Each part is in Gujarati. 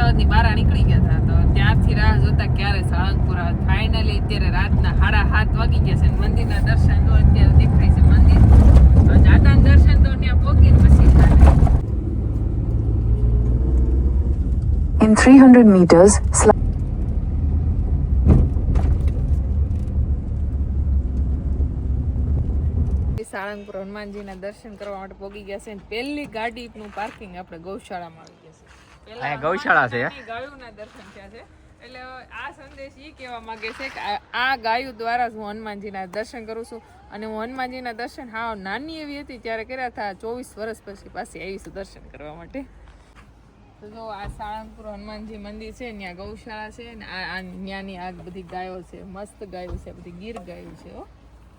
અમદાવાદની બહાર નીકળી ગયા હતા, તો ત્યારથી રાહ જોતા ક્યારે સાળંગપુર આવે. ફાઇનલી અત્યારે રાતના 7:30 વાગી ગયા છે. મંદિરના દર્શન તો અત્યારે દેખાય છે મંદિર. દાદાના દર્શન તો ત્યાં પહોંચીને પછી થાય. In 300 meters, સાળંગપુર હનુમાનજીના દર્શન કરવા માટે પહોંચી ગયા છે. પહેલી ગાડીનું પાર્કિંગ આપણે ગૌશાળામાં આવી ગયા છે. અહીંયા ગૌશાળા છે. ગાયોના દર્શન થયા છે. એટલે આ સંદેશ એ કહેવા માંગે છે કે આ ગાયો દ્વારા હું હનુમાનજીના દર્શન કરું છું. અને હું હનુમાનજીના દર્શન હાવ નાની એવી હતી ત્યારે કર્યા હતા. 24 વર્ષ પછી પાછી આવીશું દર્શન કરવા માટે. તો જો આ સાળંગપુર હનુમાનજી મંદિર છે, ત્યાં ગૌશાળા છે ને ત્યાંની આ બધી ગાયો છે. મસ્ત ગાયો છે, બધી ગીર ગાયો છે.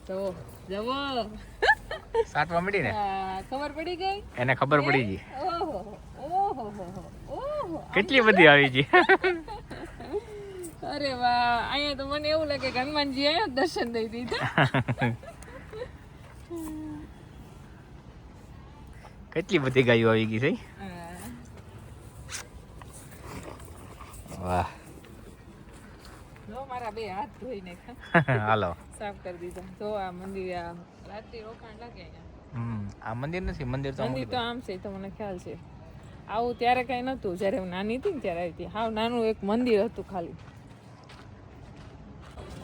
તો જવો સાટવા મળી ને ખબર પડી ગઈ, એને ખબર પડી ગઈ. ઓહો ઓહો ઓહો કેટલી બધી આવી ગઈ. અરે વાહ, અહીંયા તો મને એવું લાગે કે હનુમાનજી અહીંયા દર્શન દઈ દીધા. કેટલી બધી ગાયો આવી ગઈ છે. વાહ, જો મારા બે હાથ ધોઈને હાલો સાફ કરી દીધા. જો આ મંદિર આ રાત્રિ રોકાણ લાગે અહીંયા. આ મંદિર નથી, મંદિર તો મંદિર તો આમ છે, તો મને ખ્યાલ છે. આવું ત્યારે કઈ નતું, જયારે હું નાની હતી ને ત્યારે આવી હતી. હાવ નાનું એક મંદિર હતું ખાલી.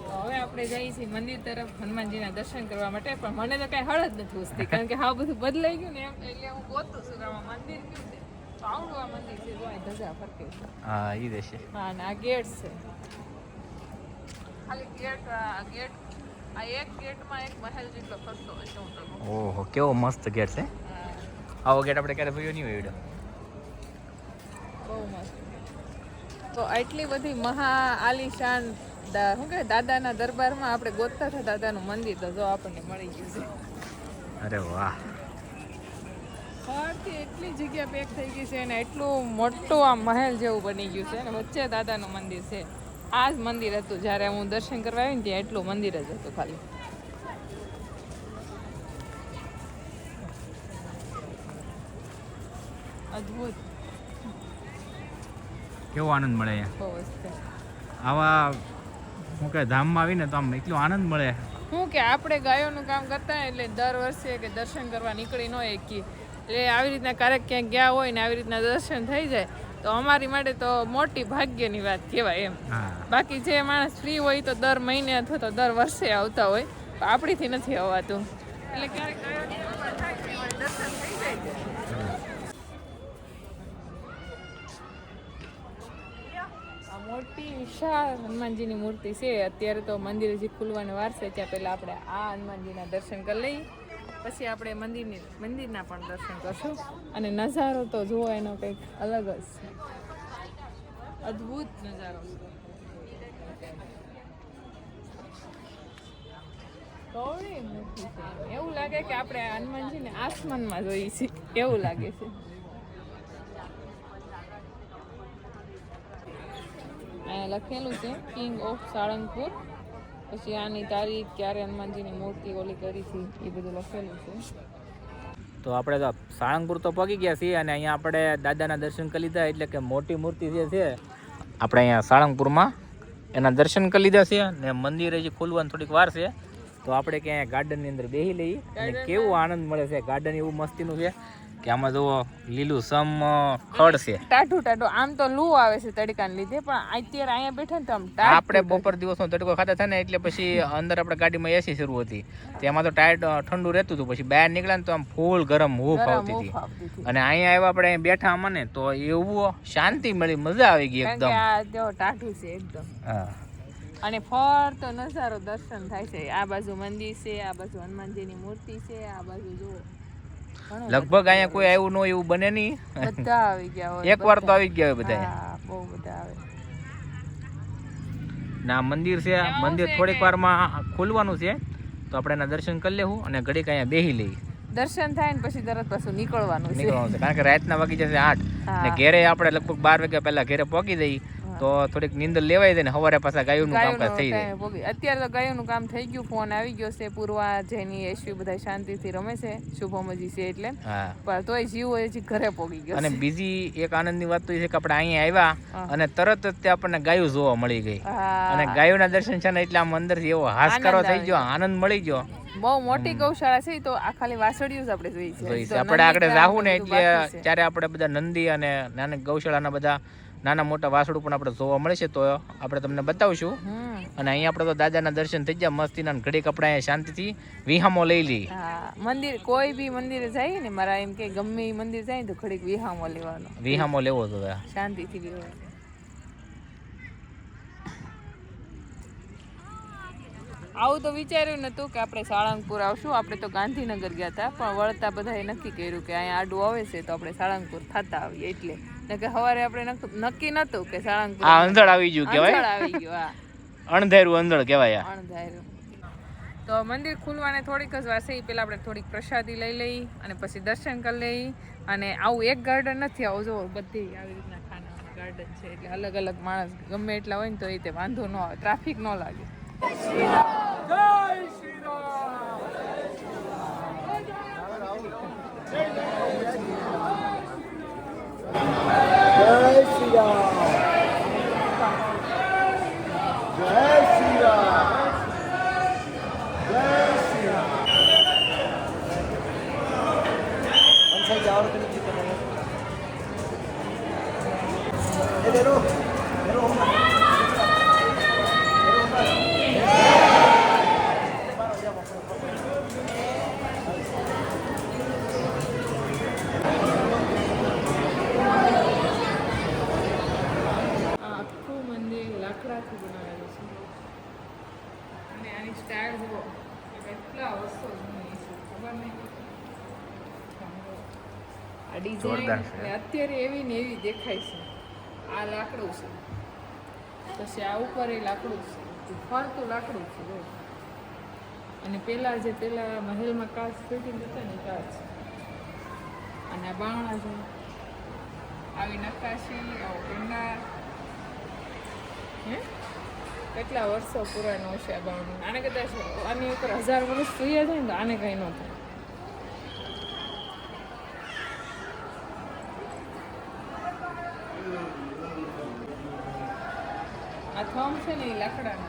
હવે આપણે જઈએ છીએ મંદિર તરફ હનુમાનજીના દર્શન કરવા માટે. પણ મને તો કઈ હળ જ નથી ઉસતી, કારણ કે હાવ બધું બદલાઈ ગયું ને એમ. એટલે હું ગોતું છું કે આમાં મંદિર કેવું છે. તો આવડું આ મંદિર છે, જો આ ધજા ફરકે છે. હા, ઈ દેશે. હા, અને આ ગેટ છે. ખાલી ગેટ આ એક ગેટમાં એક મહેલ જેટલો ખર્ચો હશે. હું તો ઓહો, કેવો મસ્ત ગેટ છે. આવો ગેટ આપણે ક્યારે જોયો નહીં હોય. બહુ મસ્ત. તો આટલી બધી મહા આલિશાન શું કે દાદાના દરબારમાં આપણે ગોતતા હતા દાદાનું મંદિર, તો જો આપણને મળી ગયું છે. અરે વાહ, ફરતી એટલી જગ્યા પેક થઈ ગઈ છે અને એટલું મોટું આ મહેલ જેવું બની ગયું છે. અને વચ્ચે દાદાનું મંદિર છે. આ જ મંદિર હતું જ્યારે હું દર્શન કરવા આવી ને ત્યાં. એટલું મંદિર જ હતું ખાલી. અદ્ભુત, કેવો આનંદ મળે અહીંયા. બહુ મસ્ત. આવા હું કે ધામમાં આવીને તો આમ એટલો આનંદ મળે. શું કે આપણે ગાયોનું કામ કરતા હોય એટલે દર વર્ષે કે દર્શન કરવા નીકળી ન હોય કે એટલે આવી રીતના ક્યારેક ક્યાંક ગયા હોય ને આવી રીતના દર્શન થઈ જાય તો અમારી માટે તો મોટી ભાગ્યની વાત કહેવાય એમ. બાકી જે માણસ ફ્રી હોય તો દર મહિને અથવા તો દર વર્ષે આવતા હોય, પણ આપણીથી નથી આવવાતું. એટલે ક્યારેક ગાયોની કૃપા થાય તો અમારે દર્શન થઈ જાય છે. આ મોટી વિશાળ હનુમાનજીની મૂર્તિ છે. અત્યારે તો મંદિર હજી ખુલવાનો વાર છે, ત્યાં પહેલા આપણે આ હનુમાનજીના દર્શન કરી લઈએ, પછી આપણે મંદિરના પણ દર્શન કરશું. અને નજારો તો જુઓ એનો કંઈક અલગ જ છે. અદ્ભુત નજારો. થોડી મોટી છે, એવું લાગે કે આપણે હનુમાનજીને આસમાનમાં જોઈએ છીએ એવું લાગે છે. અહીંયા લખેલું છે કિંગ ઓફ સાળંગપુર, પછી આની તારીખ, ક્યારે હનુમાનજીની મૂર્તિ ઓલી કરી હતી, એ બધું લખેલું છે. તો આપણે તો સાળંગપુર તો પહોંચી ગયા છીએ અને અહીંયા આપણે દાદાના દર્શન કરી લીધા. એટલે કે મોટી મૂર્તિ જે છે આપણે અહીંયા સાળંગપુરમાં એના દર્શન કરી લીધા છે. ને મંદિર હજી ખોલવાની થોડીક વાર છે, તો આપણે ક્યાંય ગાર્ડનની અંદર બેસી લઈએ. અને કેવો આનંદ મળે છે. ગાર્ડન એવું મસ્તીનું છે કે આમાં જો લીલું સમ ખડ છે, ટાઢું ટાઢું. આમ તો લૂ આવે છે તડકાને લીધે, પણ અત્યારે અહીંયા બેઠા ને તો આમ આપણે બપોર દિવસનો તડકો ખાતા થાય ને એટલે પછી અંદર આપણે ગાડીમાં એસી શરૂ હતી, તેમાં તો ટાયર ઠંડુ રહેતું હતું. પછી બહાર નીકળ્યા ને તો આમ ફૂલ ગરમ હૂફ આવતી હતી. અને અહીંયા આવ્યા આપણે બેઠા અમને તો એવું શાંતિ મળી, મજા આવી ગઈ એકદમ. ટાઢું છે એકદમ. હા, અને ફરતો નજારો દર્શન થાય છે. આ બાજુ મંદિર છે, આ બાજુ હનુમાનજીની મૂર્તિ છે, આ બાજુ જુઓ. લગભગ અહીંયા કોઈ આવ્યું ન એવું બને નહીં, બધા આવી ગયા હોય. એક વાર તો આવી ગયા હોય બધા. બહુ બધા આવે. ના મંદિર છે, મંદિર થોડીક વારમાં ખોલવાનું છે, તો આપણે એના દર્શન કરી લેવું અને ઘડીક અહીંયા બેસી લઈએ. દર્શન થાય ને પછી તરત પાછું નીકળવાનું છે, કારણ કે રાતના વાગી જશે 8 ને ઘેરે આપણે લગભગ 12 વાગ્યા પહેલા ઘેરે પહોંચી જઈએ તો થોડીક નીંદર લેવાય જાય ને સવારે પાછા ગાયોનું કામકાજ થઈ જાય. ટાઈમે પોગી. અત્યારે તો ગાયોનું કામ થઈ ગયું, ફોન આવી ગયો છે, પૂર્વા જેની એશવી બધા શાંતિથી રમે છે, શુભમજી છે એટલે. હા. પણ તોય જીવ હજી ઘરે પોગી ગયો અને છે. બીજી એક આનંદની વાત તો એ છે કે આપણે અહીંયા આવ્યા અને તરત જ તે આપણને ગાયું જોવા મળી ગઈ. અને હા, ગાયોના દર્શન છે ને એટલે આમ અંદરથી એવો હાશકારો થઈ ગયો, આનંદ મળી ગયો. બહુ મોટી ગૌશાળા છે તો આ ખાલી વાસળિયું જ આપણે જોઈ છે. જોઈ હજી છે તો આપણે આગળ નંદી જાહું ને ને બધું એટલે બાકી છે. ત્યારે આપણે બધા નંદી અને નાની ગૌશાળાના બધા નાના મોટા વાસળું પણ આપણે જોવા મળશે તો આપણે તમને બતાવશું. અને અહીંયા આપણે તો દાદાના દર્શન થઈ ગયા મસ્તીના, ઘડીક આપણે અહીંયા શાંતિથી વિહામો લઈ લઈએ. હા, મંદિર કોઈ બી મંદિરે જાય ને મારા એમ કે ગમે એ મંદિર જાય ને તો ઘડીક વિહામો લેવાનો, વિહામો લેવો તો શાંતિથી લેવો. આવું તો વિચાર્યું નતું કે આપણે સાળંગપુર આવશું. આપણે તો ગાંધીનગર ગયા હતા પણ વળતા બધાએ નક્કી કર્યું કે અહીંયા આડું આવે છે તો આપણે સાળંગપુર થતા આવીએ. એટલે કે સવારે આપણે નક્કી નતું કે સાળંગપુર આ અંધળ આવી ગયું કહેવાય, આવી ગયું. હા, અણધાર્યું અંધળ કહેવાય. અણધાર્યું. તો મંદિર ખુલવાને થોડીક જ વાર છે, એ પહેલાં આપણે થોડીક પ્રસાદી લઈ લઈ અને પછી દર્શન કરી લઈ. અને આવું એક ગાર્ડન નથી, આવું જો બધી આવી રીતના ખાના ગાર્ડન છે એટલે અલગ અલગ માણસ ગમે એટલા હોય ને તો એ રીતે વાંધો ન આવે, ટ્રાફિક ન લાગે. આખું મંદિર લાકડાથી બનાવેલું છે અને આની સ્ટાઇલ જુઓ, કેટલા વર્ષો જૂની છે ખબર નહીં. આ જોરદાર ડિઝાઇન છે. અત્યારે એવી ને એવી દેખાય છે. આ લાકડું છે, પછી આ ઉપર એ લાકડું છે, ફરતું લાકડું છે જો. અને પેલા મહેલમાં કાચ ફિટિંગ હતા ને કાચ, અને આ બાવણા છે, આવી નકાશી, આવો ભંડાર. કેટલા વર્ષો પુરાણો છે આ બાવણું. આને કદાચ આની ઉપર 1000 વર્ષ થયા જાય ને તો આને કંઈ ન થાય. આ થંભ છે ને એ લાકડાનો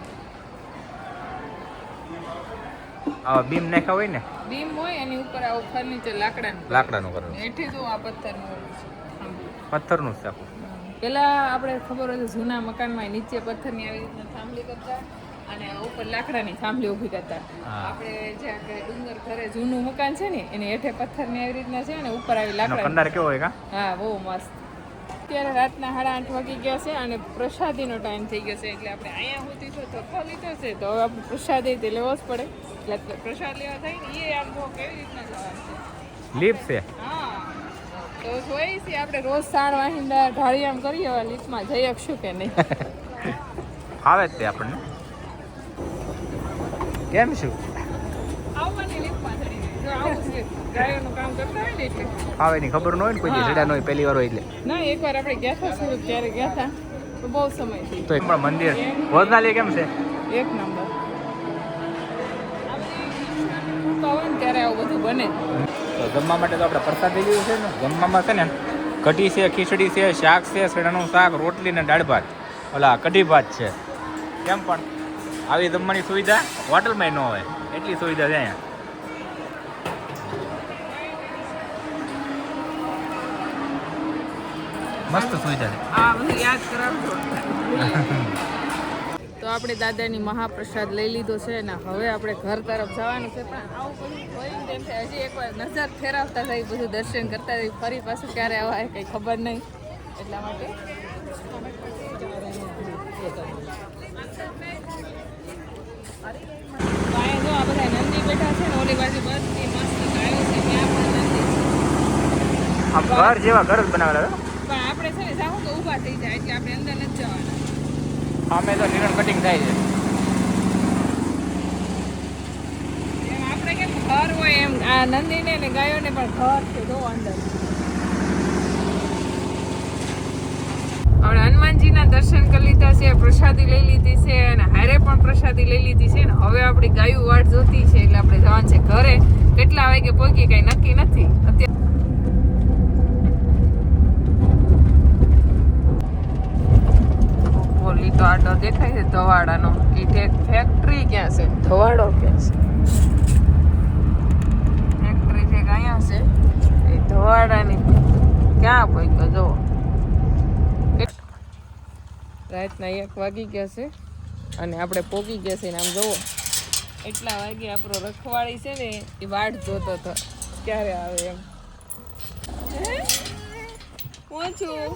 આવા બીમ નાખ્યા હોય ને, બીમ હોય એની ઉપર આવું ફર્નિચર લાકડાનું કરેલું, હેઠે તો આ પથ્થરનું હોય છે થાંભલું. પથ્થરનું જ આખું. પેલા આપણે ખબર હોય તો જૂના મકાનમાં નીચે પથ્થરની આવી રીતના થાંભલી કરતા અને ઉપર લાકડાની થાંભલી ઊભી કરતા. હા. આપણે જ્યાં કે ડુંગર ઘરે જૂનું મકાન છે ને એની હેઠે પથ્થરની આવી રીતના છે અને ઉપર આવી એનો લાકડા. કંડાર કેવો હોય કા? હા, બહુ મસ્ત. અત્યારે રાતના 8:30 વાગી ગયા છે અને પ્રસાદીનો ટાઈમ થઈ ગયો છે એટલે આપણે અહીંયા સુધી તો ધક્કો લીધો છે તો હવે આપણે પ્રસાદી તે લેવો જ પડે. એટલે પ્રસાદ લેવા થાય ને એ આમ જો કેવી રીતના જવાનું છે. લીપ છે. હા, તો જોઈએ છીએ આપણે રોજ સાણ વાહિંદા ઢાળિયામ કરીએ હવે લીફમાં જઈ શકશું કે નહીં. આવે જ તે આપણને. કેમ શું આવવાની લીફમાં ચડી ગઈ. જો આવું છે ગાયોનું કામ કરતા હોય ને એટલે. આવે ની ખબર ન હોય ને કોઈ દી, ચડ્યા ન હોય પહેલી વાર હોય એટલે. ના, એકવાર આપણે ગયા હતા સુરત ત્યારે ગયા હતા તો બહુ સમય થઈ તો એક પણ મંદિર ભોજનાલય કેમ છે? એક નંબર. હોય ને ત્યારે આવું બધું બને. તો જમવા માટે તો આપણે પ્રસાદ લઈ લીધું છે ને. જમવામાં છે ને કઢી છે, ખીચડી છે, શાક છે, શેરડાનું શાક, રોટલી ને દાળ ભાત, ઓલા કઢી ભાત છે. કેમ પણ આવી જમવાની સુવિધા હોટલમાં ન હોય એટલી સુવિધા છે અહીંયા. મસ્ત સુવિધા છે. આ બધું યાદ કરાવજો. તો આપણે દાદાની મહાપ્રસાદ લઈ લીધો છે ને હવે આપણે ઘર તરફ જવાનું છે. પણ આવું બધું હોય ને તેમ થાય હજી એકવાર નજર ફેરવતા થાય, બધું દર્શન કરતા થાય, ફરી પાછું ક્યારે આવાય કંઈ ખબર નહીં. એટલા માટે અહીંયા જો આ બધા નંદી બેઠા છે ને, ઓલી બાજુ બધી મસ્ત ગાયો છે, ત્યાં પણ નંદી છે. આમ ઘર જેવા ઘર જ બનાવેલા છે. પણ આપણે છે ને જાઉં તો ઊભા થઈ જાય એટલે આપણે અંદર નથી જવાના. સામે તો નિરણ કટિંગ થાય છે. એમ આપણે કેમ ઘર હોય એમ આ નંદીને ને ગાયોને પણ ઘર છે જો અંદર. આપણે હનુમાનજીના દર્શન કરી લીધા છે, પ્રસાદી લઈ લીધી છે અને હારે પણ પ્રસાદી લઈ લીધી છે ને હવે આપણી ગાયું વાટ જોતી છે એટલે આપણે જવાનું છે ઘરે. કેટલા વાગે પહોંચીએ કઈ નક્કી નથી અત્યારે. ઓલી તો આડો દેખાય છે ધવાડાનો. ઈ ફેક્ટરી ક્યાં છે? ધવાડો ક્યાં છે? ફેક્ટરી છે અહીંયા છે એ ધવાડાની. ક્યાં પહોંચ્યો જો? રાતના 1 વાગી ગયા છે અને આપણે પોગી ગયા છે ને આમ જોવો એટલા વાગે આપણો રખવાડી છે ને એ વાટ જોતો હતો ક્યારે આવે એમ. હું છું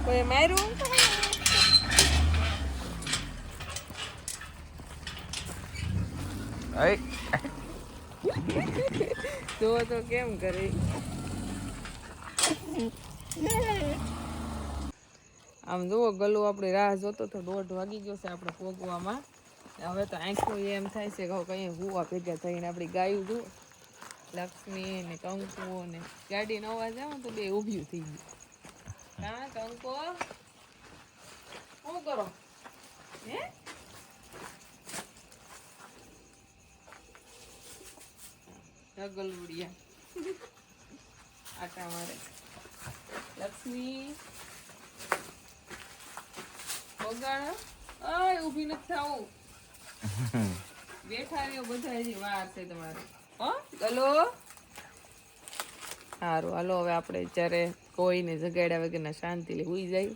કોઈ માર્યું? જો તો કેમ કરે. આમ જુઓ ગલું આપણી રાહ જોતો તો 1:30 વાગી ગયો છે આપણે પોગવામાં. હવે તો આંખો એમ થાય છે કે કઈ હુવા ભેગા થઈને આપણી ગાયું જુઓ લક્ષ્મી ને કંકુ ને ગાડીનો અવાજ આવે તો બે ઊભી થઈ ગઈ. હા કંકુ શું કરો? હે ગલુડિયા આટા મારે. લક્ષ્મી વગાડો. આય ઊભી નથી થાવું. બેઠા રહ્યો બધા હજી વાર છે તમારે. હો ગલો સારું હાલો હવે આપણે જ્યારે કોઈને જગાડ્યા વગરના શાંતિથી હુઈ જાય.